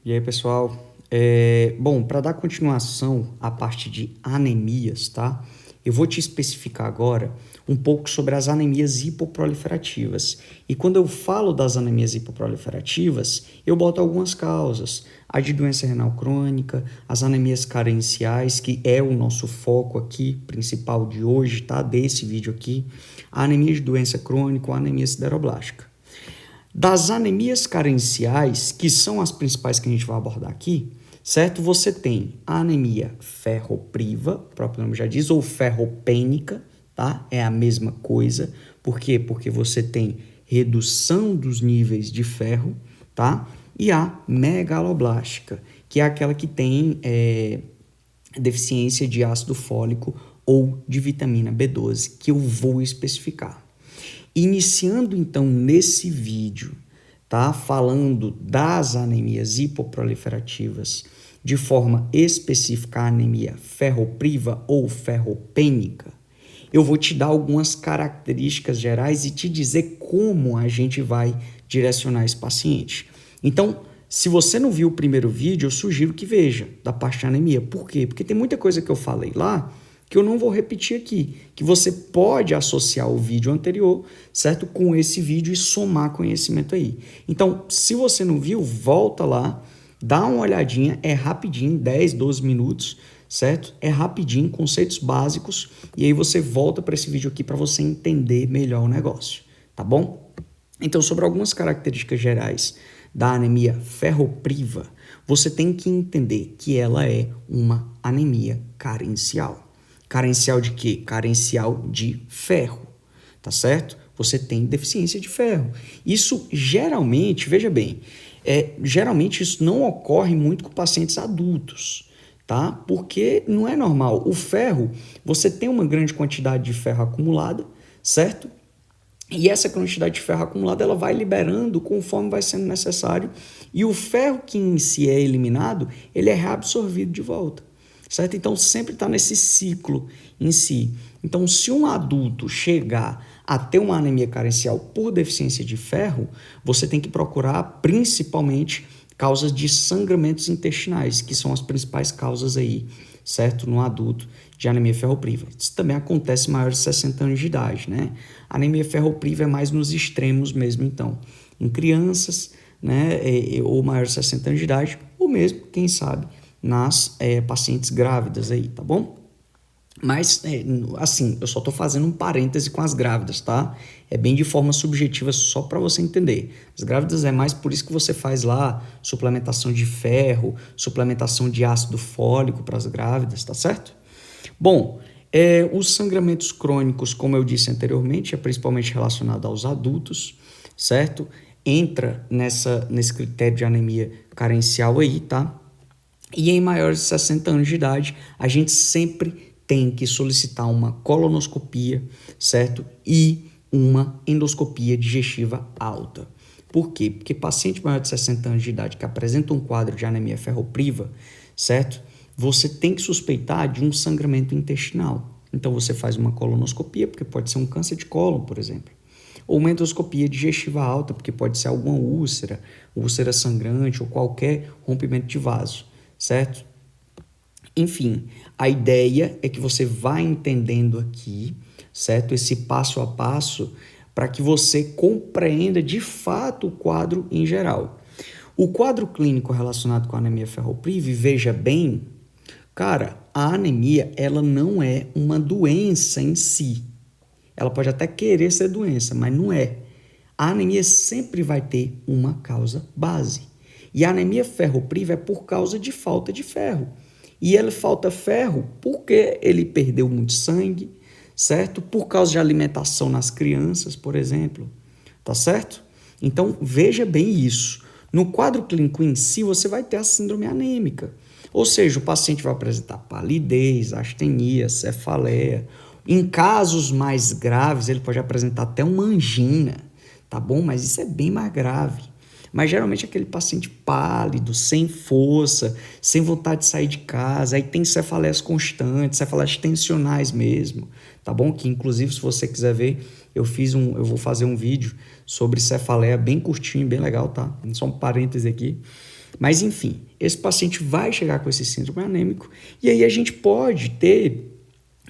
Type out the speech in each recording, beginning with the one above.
E aí, pessoal? Bom, para dar continuação à parte de anemias, tá? Eu vou te especificar agora um pouco sobre as anemias hipoproliferativas. E quando eu falo das anemias hipoproliferativas, eu boto algumas causas. A de doença renal crônica, as anemias carenciais, que é o nosso foco aqui, principal de hoje, tá? Desse vídeo aqui. A anemia de doença crônica ou a anemia sideroblástica. Das anemias carenciais, que são as principais que a gente vai abordar aqui, certo? Você tem a anemia ferropriva, o próprio nome já diz, ou ferropênica, tá? É a mesma coisa. Por quê? Porque você tem redução dos níveis de ferro, tá? E a megaloblástica, que é aquela que tem deficiência de ácido fólico ou de vitamina B12, que eu vou especificar. Iniciando então nesse vídeo, tá? Falando das anemias hipoproliferativas, de forma específica a anemia ferropriva ou ferropênica, eu vou te dar algumas características gerais e te dizer como a gente vai direcionar esse paciente. Então, se você não viu o primeiro vídeo, eu sugiro que veja da parte de anemia. Por quê? Porque tem muita coisa que eu falei lá que eu não vou repetir aqui, que você pode associar o vídeo anterior, certo? Com esse vídeo e somar conhecimento aí. Então, se você não viu, volta lá, dá uma olhadinha, é rapidinho, 10, 12 minutos, certo? É rapidinho, conceitos básicos, e aí você volta para esse vídeo aqui para você entender melhor o negócio, tá bom? Então, sobre algumas características gerais da anemia ferropriva, você tem que entender que ela é uma anemia carencial. Carencial de quê? Carencial de ferro, tá certo? Você tem deficiência de ferro. Isso geralmente, veja bem, geralmente isso não ocorre muito com pacientes adultos, tá? Porque não é normal. O ferro, você tem uma grande quantidade de ferro acumulada, certo? E essa quantidade de ferro acumulada ela vai liberando conforme vai sendo necessário. E o ferro que em si é eliminado, ele é reabsorvido de volta. Certo? Então sempre está nesse ciclo em si. Então, se um adulto chegar a ter uma anemia carencial por deficiência de ferro, você tem que procurar principalmente causas de sangramentos intestinais, que são as principais causas aí, certo? No adulto de anemia ferropriva. Isso também acontece maiores de 60 anos de idade, né? A anemia ferropriva é mais nos extremos mesmo, então. Em crianças, né, ou maiores de 60 anos de idade, ou mesmo, quem sabe, nas pacientes grávidas aí, tá bom? Mas, assim, eu só tô fazendo um parêntese com as grávidas, tá? É bem de forma subjetiva só para você entender. As grávidas é mais por isso que você faz lá suplementação de ferro, suplementação de ácido fólico para as grávidas, tá certo? Bom, os sangramentos crônicos, como eu disse anteriormente, é principalmente relacionado aos adultos, certo? Entra nesse critério de anemia carencial aí, tá? E em maiores de 60 anos de idade, a gente sempre tem que solicitar uma colonoscopia, certo? E uma endoscopia digestiva alta. Por quê? Porque paciente maior de 60 anos de idade que apresenta um quadro de anemia ferropriva, certo? Você tem que suspeitar de um sangramento intestinal. Então você faz uma colonoscopia, porque pode ser um câncer de cólon, por exemplo. Ou uma endoscopia digestiva alta, porque pode ser alguma úlcera sangrante ou qualquer rompimento de vaso, certo? Enfim, a ideia é que você vá entendendo aqui, certo? Esse passo a passo para que você compreenda de fato o quadro em geral. O quadro clínico relacionado com a anemia ferropriva, veja bem, cara, a anemia ela não é uma doença em si. Ela pode até querer ser doença, mas não é. A anemia sempre vai ter uma causa base. E a anemia ferropriva é por causa de falta de ferro. E ele falta ferro porque ele perdeu muito sangue, certo? Por causa de alimentação nas crianças, por exemplo, tá certo? Então, veja bem isso. No quadro clínico em si, você vai ter a síndrome anêmica. Ou seja, o paciente vai apresentar palidez, astenia, cefaleia. Em casos mais graves, ele pode apresentar até uma angina, tá bom? Mas isso é bem mais grave. Mas geralmente é aquele paciente pálido, sem força, sem vontade de sair de casa, aí tem cefaleias constantes, cefaleias tensionais mesmo, tá bom? Que inclusive se você quiser ver, eu vou fazer um vídeo sobre cefaleia bem curtinho, bem legal, tá? Só um parêntese aqui. Mas, enfim, esse paciente vai chegar com esse síndrome anêmico e aí a gente pode ter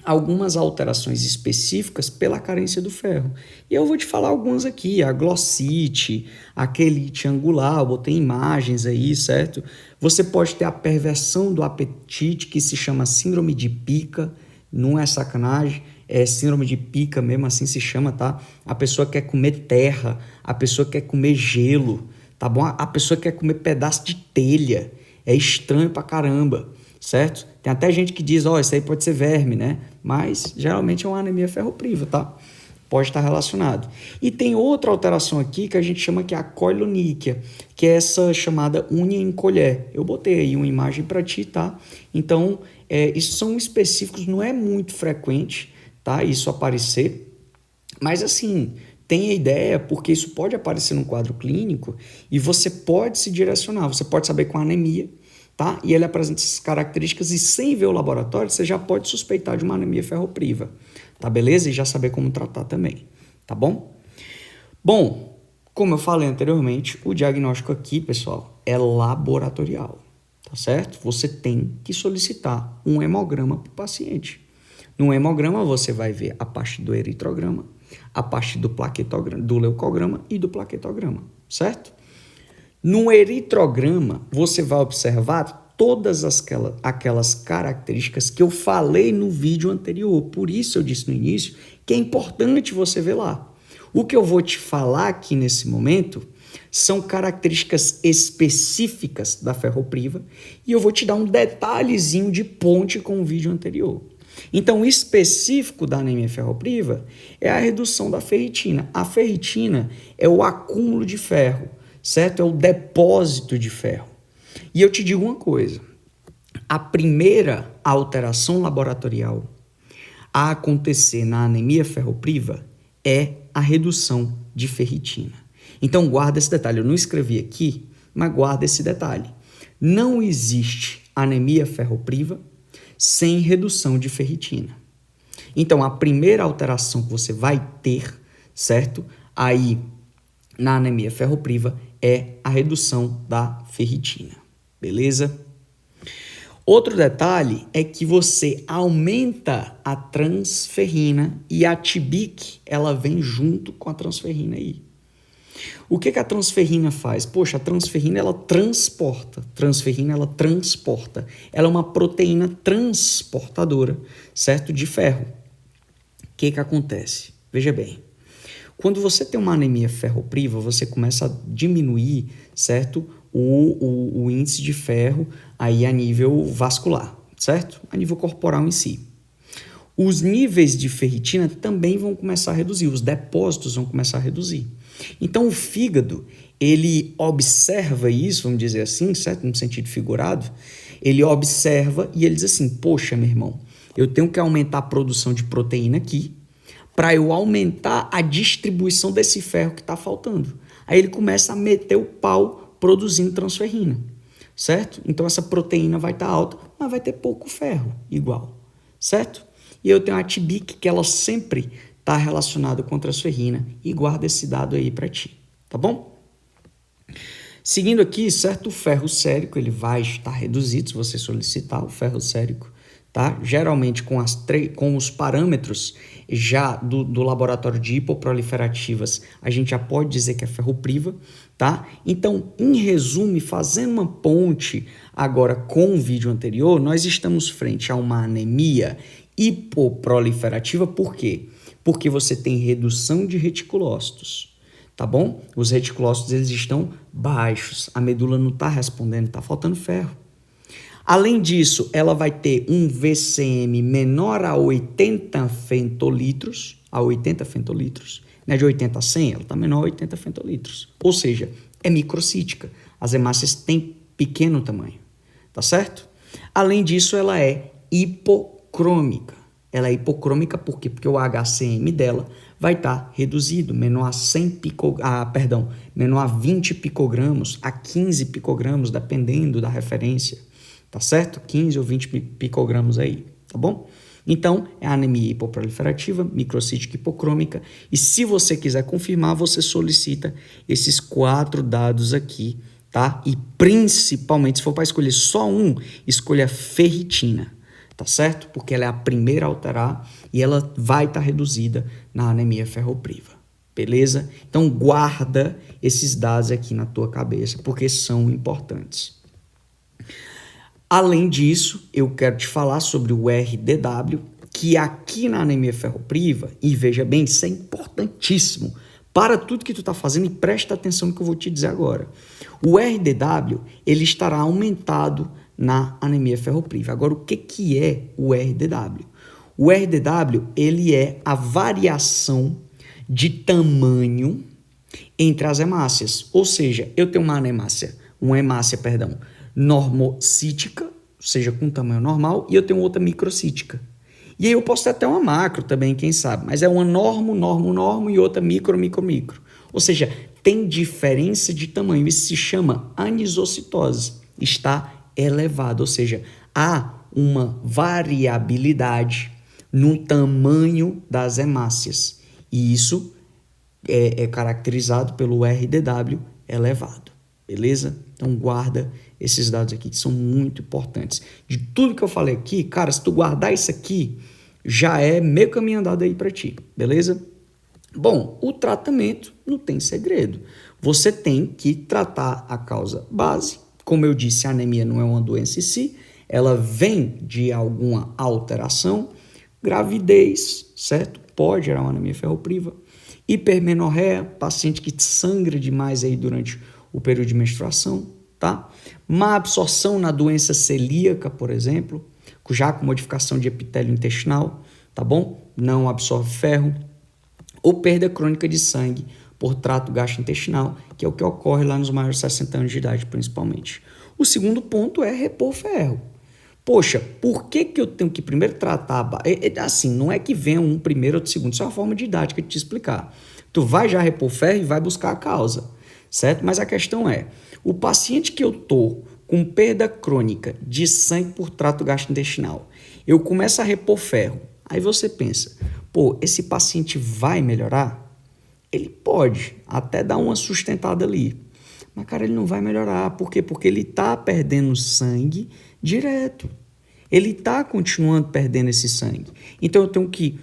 algumas alterações específicas pela carência do ferro. E eu vou te falar algumas aqui, a glossite, a quelite angular, eu botei imagens aí, certo? Você pode ter a perversão do apetite, que se chama síndrome de pica, não é sacanagem, é síndrome de pica mesmo, assim se chama, tá? A pessoa quer comer terra, a pessoa quer comer gelo, tá bom? A pessoa quer comer pedaço de telha, é estranho pra caramba, certo? Tem até gente que diz, isso aí pode ser verme, né? Mas geralmente é uma anemia ferropriva, tá? Pode estar relacionado. E tem outra alteração aqui que a gente chama que é a coiloníquia, que é essa chamada unha em colher. Eu botei aí uma imagem para ti, tá? Então, isso são específicos, não é muito frequente, tá? Isso aparecer, mas assim, tenha ideia, porque isso pode aparecer num quadro clínico e você pode se direcionar, você pode saber com a anemia, tá? E ele apresenta essas características e sem ver o laboratório, você já pode suspeitar de uma anemia ferropriva, tá beleza? E já saber como tratar também, tá bom? Bom, como eu falei anteriormente, o diagnóstico aqui, pessoal, é laboratorial, tá certo? Você tem que solicitar um hemograma para o paciente. No hemograma você vai ver a parte do eritrograma, a parte do plaquetograma, do leucograma e do plaquetograma, certo? No eritrograma, você vai observar todas aquelas características que eu falei no vídeo anterior. Por isso eu disse no início que é importante você ver lá. O que eu vou te falar aqui nesse momento são características específicas da ferropriva e eu vou te dar um detalhezinho de ponte com o vídeo anterior. Então, o específico da anemia ferropriva é a redução da ferritina. A ferritina é o acúmulo de ferro, certo? É o depósito de ferro. E eu te digo uma coisa, a primeira alteração laboratorial a acontecer na anemia ferropriva é a redução de ferritina. Então, guarda esse detalhe. Eu não escrevi aqui, mas guarda esse detalhe. Não existe anemia ferropriva sem redução de ferritina. Então, a primeira alteração que você vai ter, certo? Aí, na anemia ferropriva, é a redução da ferritina. Beleza? Outro detalhe é que você aumenta a transferrina e a TBIC, ela vem junto com a transferrina aí. O que a transferrina faz? Poxa, a transferrina ela transporta. Ela é uma proteína transportadora, certo? De ferro. O que acontece? Veja bem. Quando você tem uma anemia ferropriva, você começa a diminuir, certo? O índice de ferro aí a nível vascular, certo? A nível corporal em si. Os níveis de ferritina também vão começar a reduzir, os depósitos vão começar a reduzir. Então, o fígado, ele observa isso, vamos dizer assim, certo? No sentido figurado, ele observa e ele diz assim, poxa, meu irmão, eu tenho que aumentar a produção de proteína aqui para eu aumentar a distribuição desse ferro que está faltando. Aí ele começa a meter o pau produzindo transferrina, certo? Então, essa proteína vai estar alta, mas vai ter pouco ferro igual, certo? E eu tenho a TBIC, que ela sempre está relacionado com transferrina e guarda esse dado aí para ti, tá bom? Seguindo aqui, certo, o ferro sérico, ele vai estar reduzido se você solicitar o ferro sérico, tá? Geralmente com os parâmetros já do laboratório de hipoproliferativas, a gente já pode dizer que é ferropriva, tá? Então, em resumo, fazendo uma ponte agora com o vídeo anterior, nós estamos frente a uma anemia hipoproliferativa, por quê? Porque você tem redução de reticulócitos, tá bom? Os reticulócitos, eles estão baixos, a medula não está respondendo, está faltando ferro. Além disso, ela vai ter um VCM menor a 80 fentolitros, né? De 80 a 100, ela está menor a 80 fentolitros, ou seja, é microcítica, as hemácias têm pequeno tamanho, tá certo? Além disso, ela é hipocrômica. Ela é hipocrômica por quê? Porque o HCM dela vai estar reduzido, menor a 20 picogramos, a 15 picogramos, dependendo da referência, tá certo? 15 ou 20 picogramos aí, tá bom? Então, é a anemia hipoproliferativa, microcítica hipocrômica, e se você quiser confirmar, você solicita esses 4 dados aqui, tá? E principalmente, se for para escolher só um, escolha ferritina, tá certo? Porque ela é a primeira a alterar e ela vai estar reduzida na anemia ferropriva, beleza? Então guarda esses dados aqui na tua cabeça, porque são importantes. Além disso, eu quero te falar sobre o RDW, que aqui na anemia ferropriva, e veja bem, isso é importantíssimo, para tudo que tu está fazendo e presta atenção no que eu vou te dizer agora. O RDW, ele estará aumentado na anemia ferropriva. Agora, o que é o RDW? O RDW, ele é a variação de tamanho entre as hemácias. Ou seja, eu tenho uma hemácia, normocítica, ou seja, com tamanho normal, e eu tenho outra microcítica. E aí eu posso ter até uma macro também, quem sabe, mas é uma normo e outra micro. Ou seja, tem diferença de tamanho, isso se chama anisocitose, está elevado, ou seja, há uma variabilidade no tamanho das hemácias, e isso é caracterizado pelo RDW elevado, beleza? Então guarda esses dados aqui que são muito importantes. De tudo que eu falei aqui, cara, se tu guardar isso aqui, já é meio caminho andado aí para ti, beleza? Bom, o tratamento não tem segredo. Você tem que tratar a causa base. Como eu disse, a anemia não é uma doença em si, ela vem de alguma alteração. Gravidez, certo? Pode gerar uma anemia ferropriva. Hipermenorreia, paciente que sangra demais aí durante o período de menstruação, tá? Má absorção na doença celíaca, por exemplo, já com modificação de epitélio intestinal, tá bom? Não absorve ferro. Ou perda crônica de sangue por trato gastrointestinal, que é o que ocorre lá nos maiores de 60 anos de idade, principalmente. O segundo ponto é repor ferro. Poxa, por que eu tenho que primeiro tratar... Assim, não é que venha um primeiro ou outro segundo, isso é uma forma didática de te explicar. Tu vai já repor ferro e vai buscar a causa, certo? Mas a questão é, o paciente que eu tô com perda crônica de sangue por trato gastrointestinal, eu começo a repor ferro, aí você pensa, pô, esse paciente vai melhorar? Ele pode até dar uma sustentada ali, mas, cara, ele não vai melhorar. Por quê? Porque ele está perdendo sangue direto. Ele está continuando perdendo esse sangue. Então, eu tenho que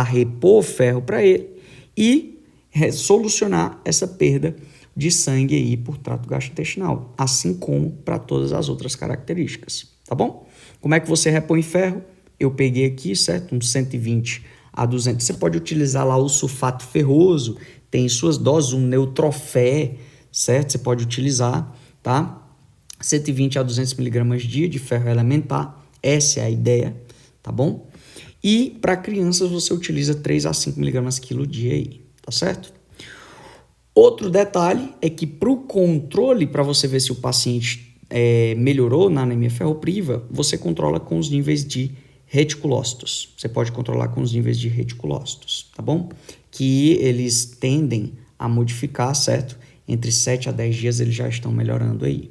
repor ferro para ele e solucionar essa perda de sangue aí por trato gastrointestinal, assim como para todas as outras características, tá bom? Como é que você repõe ferro? Eu peguei aqui, certo? Um 120 a 200. Você pode utilizar lá o sulfato ferroso, tem suas doses, um neutrofé, certo? Você pode utilizar, tá? 120 a 200 miligramas dia de ferro elementar, essa é a ideia, tá bom? E para crianças você utiliza 3 a 5 miligramas quilo dia aí, tá certo? Outro detalhe é que para o controle, para você ver se o paciente melhorou na anemia ferropriva, você controla com os níveis de reticulócitos. Você pode controlar com os níveis de reticulócitos, tá bom? Que eles tendem a modificar, certo? Entre 7 a 10 dias eles já estão melhorando aí.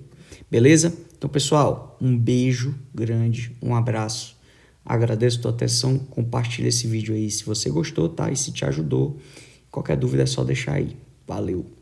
Beleza? Então, pessoal, um beijo grande, um abraço. Agradeço a tua atenção. Compartilha esse vídeo aí se você gostou, tá? E se te ajudou. Qualquer dúvida é só deixar aí. Valeu!